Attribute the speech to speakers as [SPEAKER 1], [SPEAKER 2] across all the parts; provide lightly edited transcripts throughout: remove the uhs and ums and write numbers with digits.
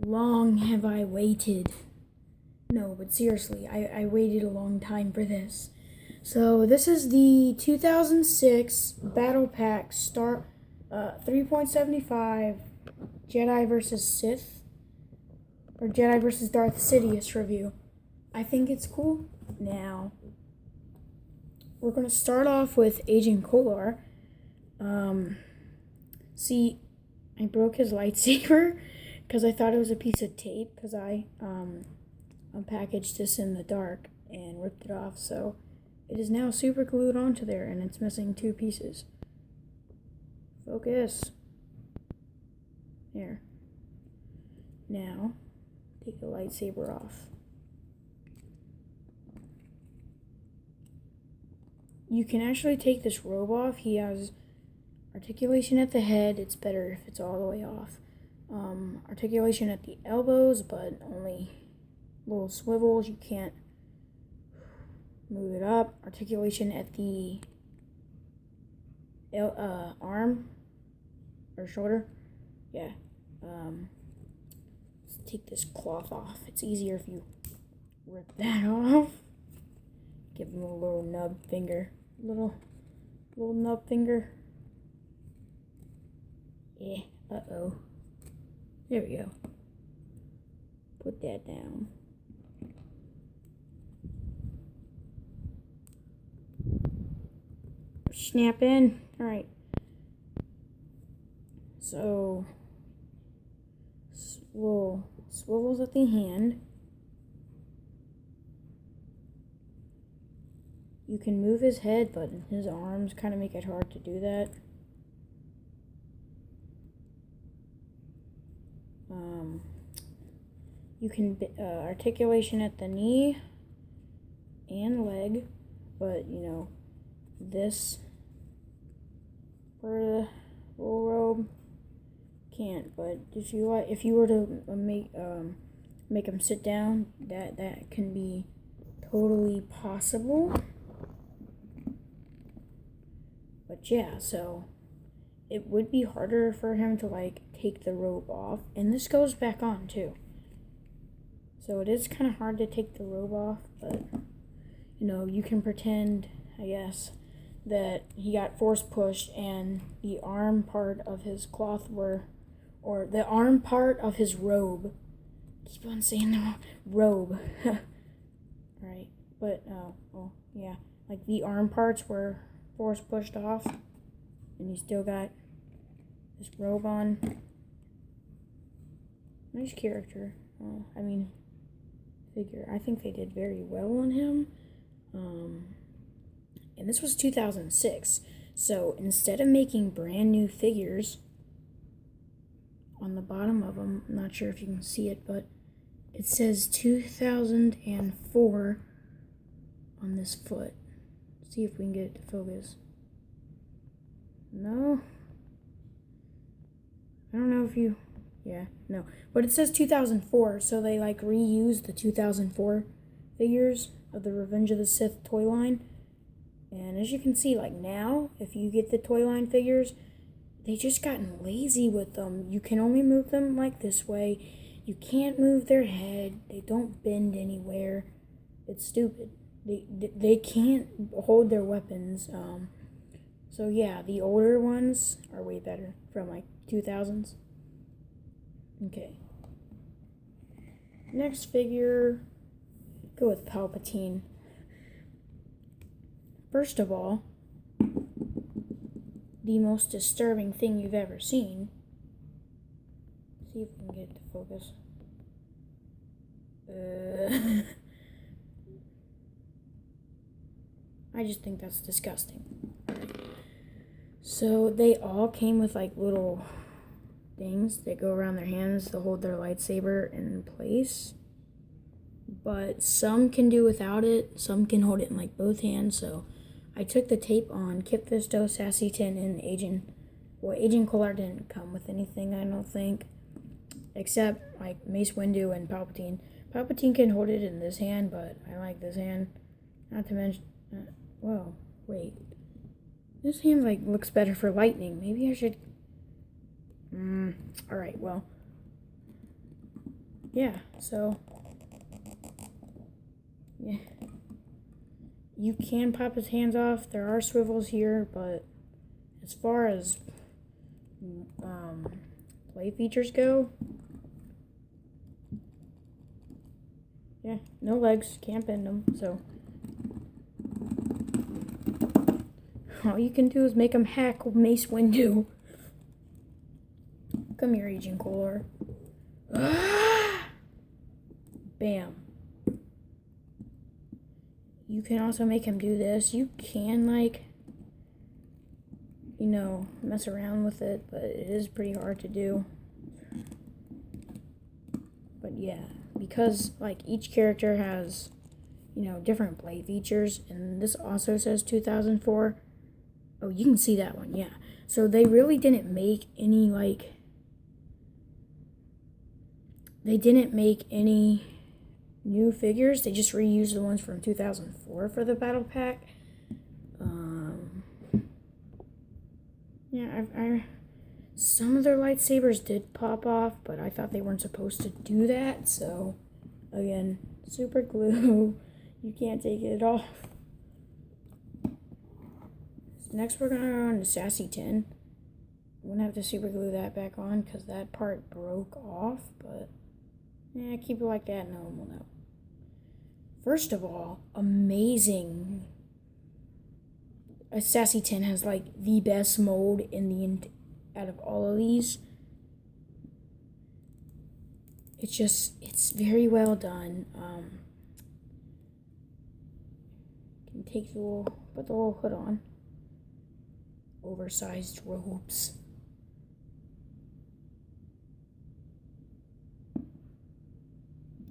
[SPEAKER 1] long have I waited. No, but seriously, I waited a long time for this. So this is the 2006 Battle Pack Star 3.75 Jedi versus Sith or Jedi versus Darth Sidious review. I think it's cool. Now we're gonna start off with Agent Kolar. See, I broke his lightsaber because I thought it was a piece of tape because I unpackaged this in the dark and ripped it off. So it is now super glued onto there and it's missing two pieces. Focus. There. Now, take the lightsaber off. You can actually take this robe off. He has articulation at the head. It's better if it's all the way off. Articulation at the elbows, but only little swivels. You can't move it up. Articulation at the arm or shoulder. Yeah. Let's take this cloth off. It's easier if you rip that off. Give him a little nub finger. Little nub finger. Yeah. Uh-oh. There we go. Put that down. Snap in. Alright. So, little swivels at the hand. You can move his head, but his arms kind of make it hard to do that. You can articulation at the knee and leg, but you know this part of the little robe can't. But if you were to make him sit down, that can be totally possible. But yeah, so it would be harder for him to like take the robe off, and this goes back on too. So it is kind of hard to take the robe off, but you know, you can pretend, I guess, that he got force pushed and the arm part of his or the arm part of his robe. Keep on saying the robe. Right, but yeah, like the arm parts were force pushed off, and you still got this robe on. Nice character. Figure. I think they did very well on him. And this was 2006. So instead of making brand new figures on the bottom of them, I'm not sure if you can see it, but it says 2004 on this foot. See if we can get it to focus. No. I don't know if you... Yeah, no. But it says 2004, so they like reused the 2004 figures of the Revenge of the Sith toy line. And as you can see, like now, if you get the toy line figures, they just gotten lazy with them. You can only move them like this way. You can't move their head. They don't bend anywhere. It's stupid. They can't hold their weapons. So yeah, the older ones are way better from like 2000s. Okay. Next figure, go with Palpatine. First of all, the most disturbing thing you've ever seen. See if we can get it to focus. I just think that's disgusting. So they all came with like little things that go around their hands to hold their lightsaber in place. But some can do without it, some can hold it in like both hands. So I took the tape on Kip Fisto, Sassy Tin, and Agent Kolar didn't come with anything, I don't think, except like Mace Windu and Palpatine. Palpatine can hold it in this hand, but I like this hand. Not to mention, whoa, wait. This hand like looks better for lightning. Maybe I should. Alright, well. yeah, so yeah, you can pop his hands off. There are swivels here, but as far as play features go, yeah, no legs, can't bend them, so all you can do is make him hack Mace Windu. Come here, Agent Kohler. Bam. You can also make him do this. You can, like, you know, mess around with it, but it is pretty hard to do. But yeah, because, like, each character has, you know, different play features, and this also says 2004. Oh, you can see that one, yeah. So they really didn't make any, like, they didn't make any new figures. They just reused the ones from 2004 for the battle pack. Yeah, some of their lightsabers did pop off, but I thought they weren't supposed to do that. So, again, super glue. You can't take it off. Next, we're gonna go on to Sassy 10. I'm gonna have to super glue that back on because that part broke off, but yeah, keep it like that and no one will know. First of all, amazing. A Sassy 10 has like the best mold in the out of all of these. It's very well done. Can take put the little hood on. Oversized robes.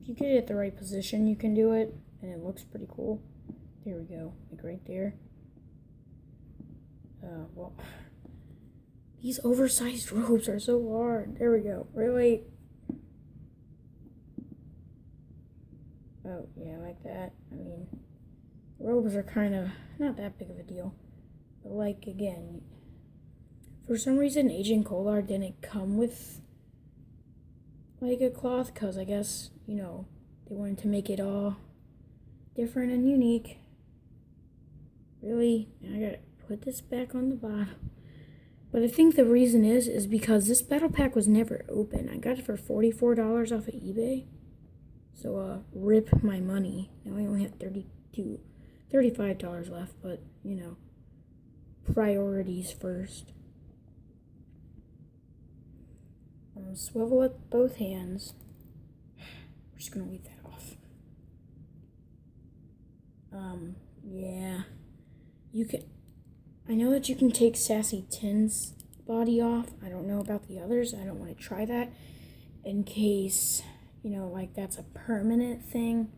[SPEAKER 1] If you get it at the right position, you can do it, and it looks pretty cool. There we go, like right there. Well, these oversized robes are so hard. There we go. Really? Oh, yeah, like that. I mean, robes are kind of not that big of a deal. But, like, again, for some reason, Agent Kohler didn't come with, like, a cloth, because I guess, you know, they wanted to make it all different and unique. Really? I gotta put this back on the bottom. But I think the reason is because this battle pack was never open. I got it for $44 off of eBay. So, rip my money. Now I only have $35 left, but, you know, priorities first. I'm gonna swivel it both hands. We're just gonna leave that off. Yeah. You can, I know that you can take Sassy 10's body off. I don't know about the others. I don't want to try that in case, you know, like that's a permanent thing.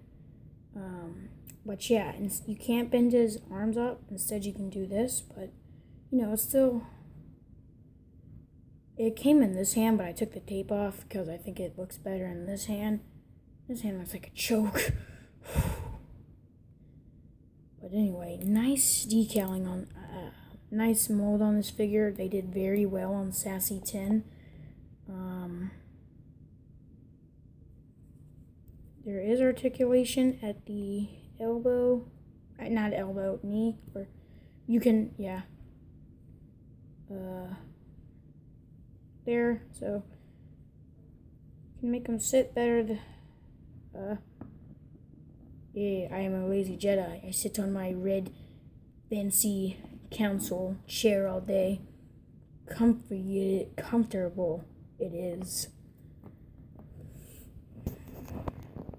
[SPEAKER 1] But yeah, and you can't bend his arms up. Instead, you can do this. But, you know, it's still, it came in this hand, but I took the tape off because I think it looks better in this hand. This hand looks like a choke. But anyway, nice decaling on, nice mold on this figure. They did very well on Sassy 10. There is articulation at the elbow, not elbow, knee, or you can, yeah, there, so you can make them sit better. Yeah, I am a lazy Jedi. I sit on my red, fancy council chair all day. Comfortable it is.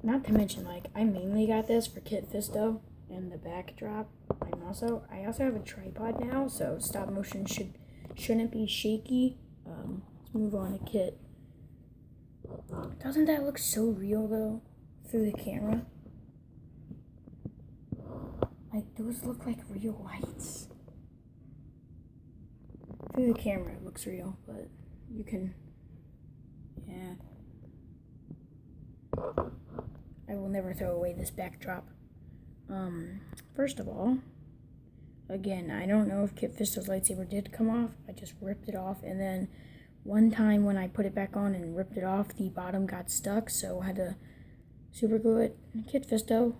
[SPEAKER 1] Not to mention, like, I mainly got this for Kit Fisto and the backdrop. I also have a tripod now, so stop motion shouldn't be shaky. Let's move on to Kit. Doesn't that look so real though through the camera? Like, those look like real lights. Through the camera, it looks real, but you can, yeah. I will never throw away this backdrop. First of all, again, I don't know if Kit Fisto's lightsaber did come off. I just ripped it off, and then one time when I put it back on and ripped it off, the bottom got stuck, so I had to super glue it. Kit Fisto,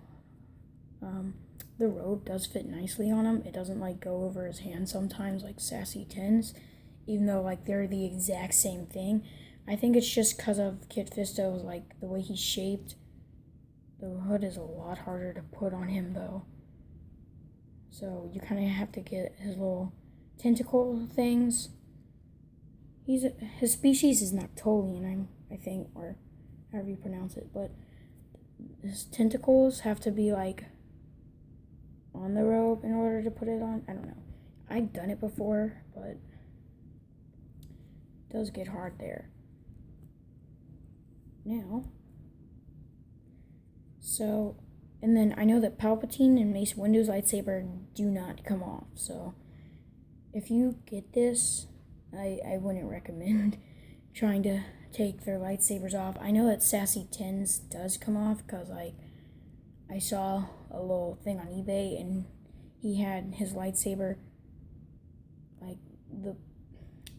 [SPEAKER 1] the robe does fit nicely on him. It doesn't like go over his hand sometimes like Sassy 10's, even though like they're the exact same thing. I think it's just because of Kit Fisto's like the way he's shaped. The hood is a lot harder to put on him though. So you kind of have to get his little tentacle things. His species is Noctolian, I think, or however you pronounce it, but his tentacles have to be like on the robe in order to put it on. I don't know. I've done it before, but it does get hard there. Now, so, and then I know that Palpatine and Mace Windu's lightsaber do not come off, so if you get this, I wouldn't recommend trying to take their lightsabers off. I know that Sassy 10's does come off because like I saw a little thing on eBay and he had his lightsaber like the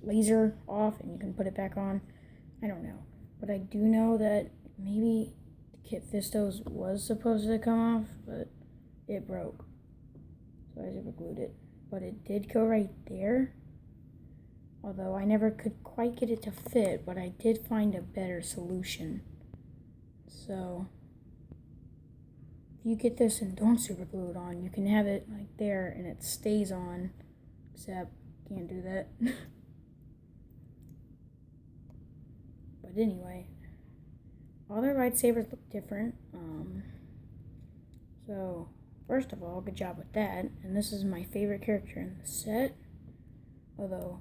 [SPEAKER 1] laser off and you can put it back on. I don't know, but I do know that maybe Kit Fisto's was supposed to come off, but it broke, so I super glued it. But it did go right there. Although I never could quite get it to fit, but I did find a better solution. So, if you get this and don't super glue it on, you can have it like there and it stays on, except you can't do that. But anyway, all their lightsabers look different. So, first of all, good job with that. And this is my favorite character in the set. Although,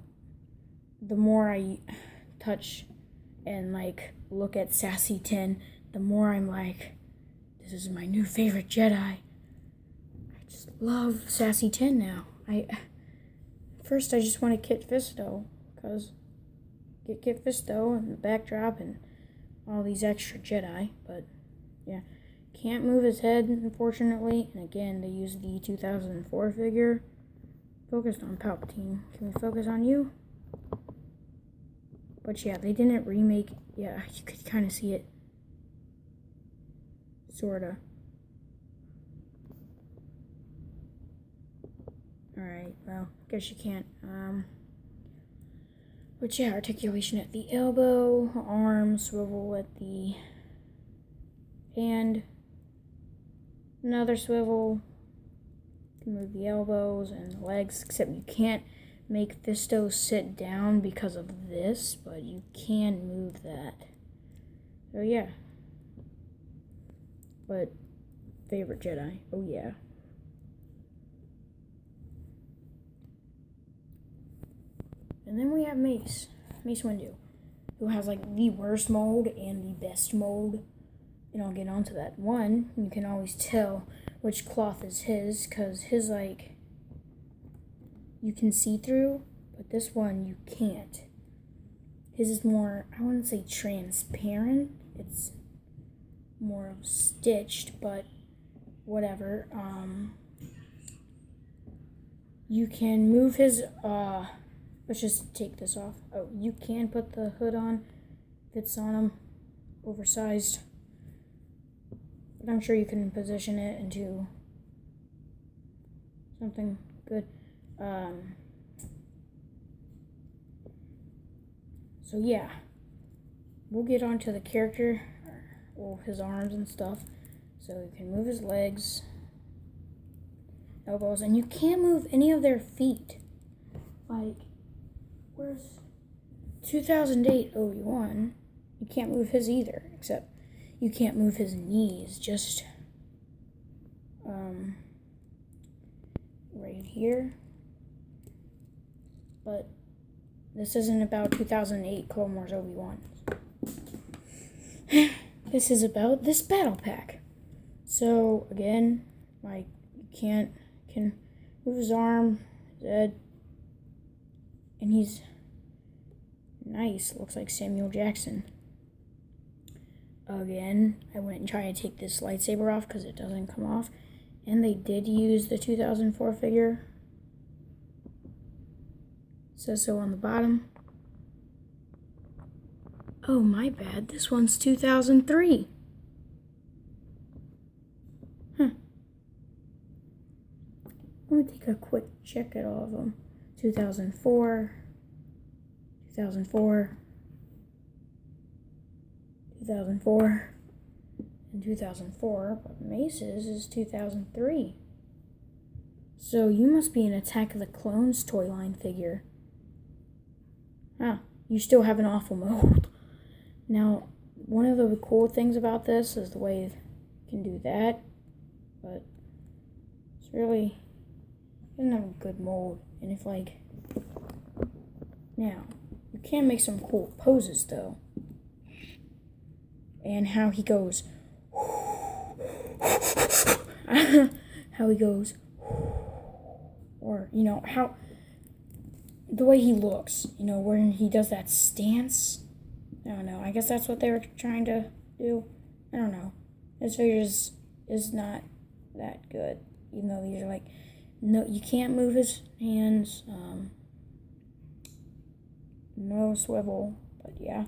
[SPEAKER 1] the more I touch and like look at Sassy 10, the more I'm like, this is my new favorite Jedi. I just love Sassy 10 now. First I just wanted Kit Fisto, because get Kit Fisto and the backdrop and all these extra Jedi, but yeah. Can't move his head, unfortunately, and again, they used the 2004 figure. Focused on Palpatine. Can we focus on you? But yeah, they didn't remake. Yeah, you could kind of see it. Sorta. Alright, well, guess you can't. But yeah, articulation at the elbow, arm, swivel at the hand, another swivel. You can move the elbows and the legs, except you can't make Fisto sit down because of this, but you can move that. So yeah. But favorite Jedi. Oh yeah. And then we have Mace Windu, who has like the worst mold and the best mold. And I'll get onto that. One, you can always tell which cloth is his, because his like you can see through, but this one you can't. His is more, I wouldn't say transparent, it's more stitched, but whatever. You can move his, let's just take this off. Oh, you can put the hood on, fits on him, oversized. But I'm sure you can position it into something good. So yeah, we'll get on to the character, well, his arms and stuff. So you can move his legs, elbows, and you can't move any of their feet. Like, where's 2008 Obi-Wan? You can't move his either, except you can't move his knees, just right here. But this isn't about 2008 Clone Wars Obi-Wan. This is about this battle pack. So again, like you can move his arm, his head, and he's nice. Looks like Samuel Jackson. Again, I went and tried to take this lightsaber off because it doesn't come off. And they did use the 2004 figure. Says so on the bottom. Oh, my bad. This one's 2003. Huh. Let me take a quick check at all of them. 2004, 2004, 2004, and 2004, but Mace's is 2003. So you must be an Attack of the Clones toy line figure. Ah, you still have an awful mold. Now, one of the cool things about this is the way you can do that, but it's really doesn't have a good mold. And if now you can make some cool poses though, and how he goes, how he goes, or how the way he looks, when he does that stance. I don't know. I guess that's what they were trying to do. I don't know. This figure is not that good, even though these are no, you can't move his hands. No swivel, but yeah.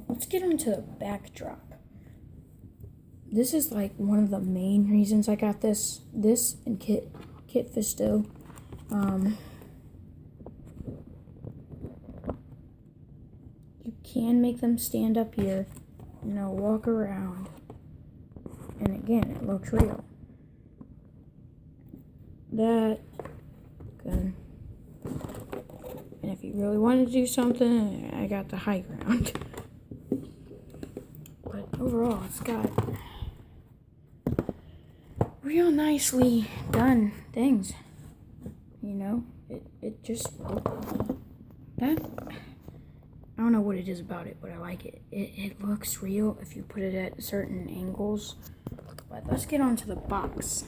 [SPEAKER 1] Let's get on to the backdrop. This is one of the main reasons I got this. This and Kit Fisto. You can make them stand up here, walk around. And again, it looks real. That good. And if you really want to do something, I got the high ground. But overall, it's got real nicely done things. It just that I don't know what it is about it, but I like it. It looks real if you put it at certain angles. But let's get on to the box.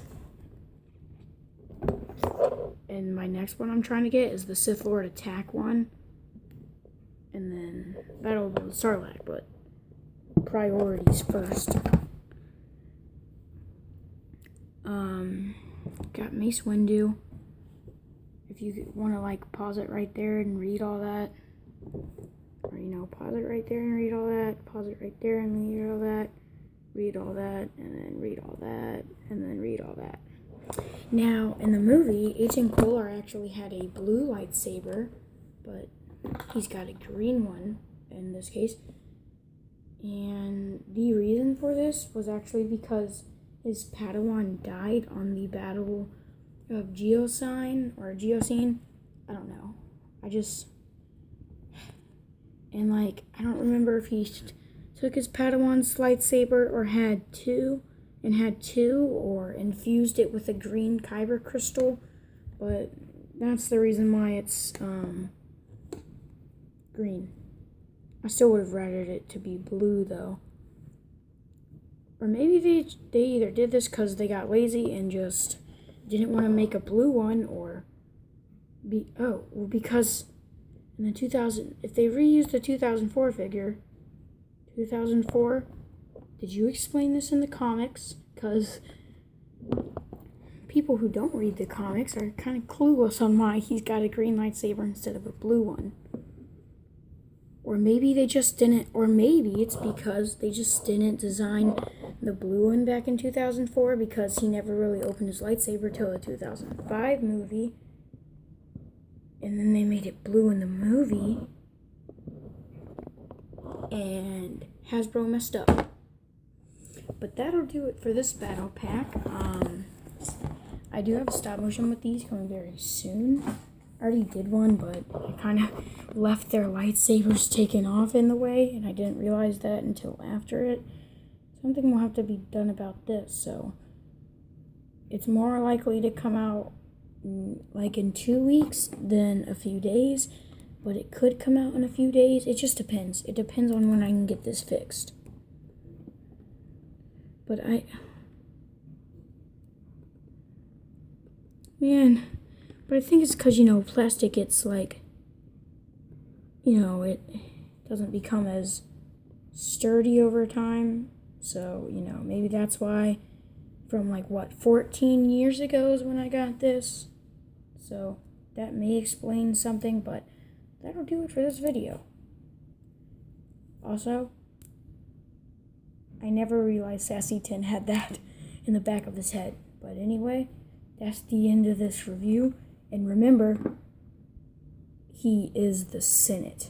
[SPEAKER 1] And my next one I'm trying to get is the Sith Lord Attack one. And then Battle of the Sarlacc, but priorities first. Got Mace Windu. If you want to pause it right there and read all that. Or pause it right there and read all that. Pause it right there and read all that. Read all that, and then read all that, and then read all that. Now, in the movie, Agent Kohler actually had a blue lightsaber, but he's got a green one in this case. And the reason for this was actually because his Padawan died on the Battle of Geosine. I don't know. I don't remember if he took his Padawan's lightsaber or had two, or infused it with a green kyber crystal, but that's the reason why it's green. I still would have rated it to be blue though. Or maybe they either did this because they got lazy and just didn't want to make a blue one, or because in the 2000, if they reused the 2004 figure, 2004, did you explain this in the comics? Because people who don't read the comics are kind of clueless on why he's got a green lightsaber instead of a blue one. Or maybe they just didn't, or maybe it's because they just didn't design the blue one back in 2004 because he never really opened his lightsaber till the 2005 movie. And then they made it blue in the movie. And Hasbro messed up. But that'll do it for this battle pack. I do have a stop motion with these coming very soon. I already did one, but I kind of left their lightsabers taken off in the way, and I didn't realize that until after it. Something will have to be done about this, so it's more likely to come out in 2 weeks than a few days, but it could come out in a few days. It just depends. It depends on when I can get this fixed. But I think it's because, plastic, it's it doesn't become as sturdy over time. So, maybe that's why from 14 years ago is when I got this. So that may explain something, but that'll do it for this video. Also, I never realized Sassy Tin had that in the back of his head. But anyway, that's the end of this review. And remember, he is the Senate.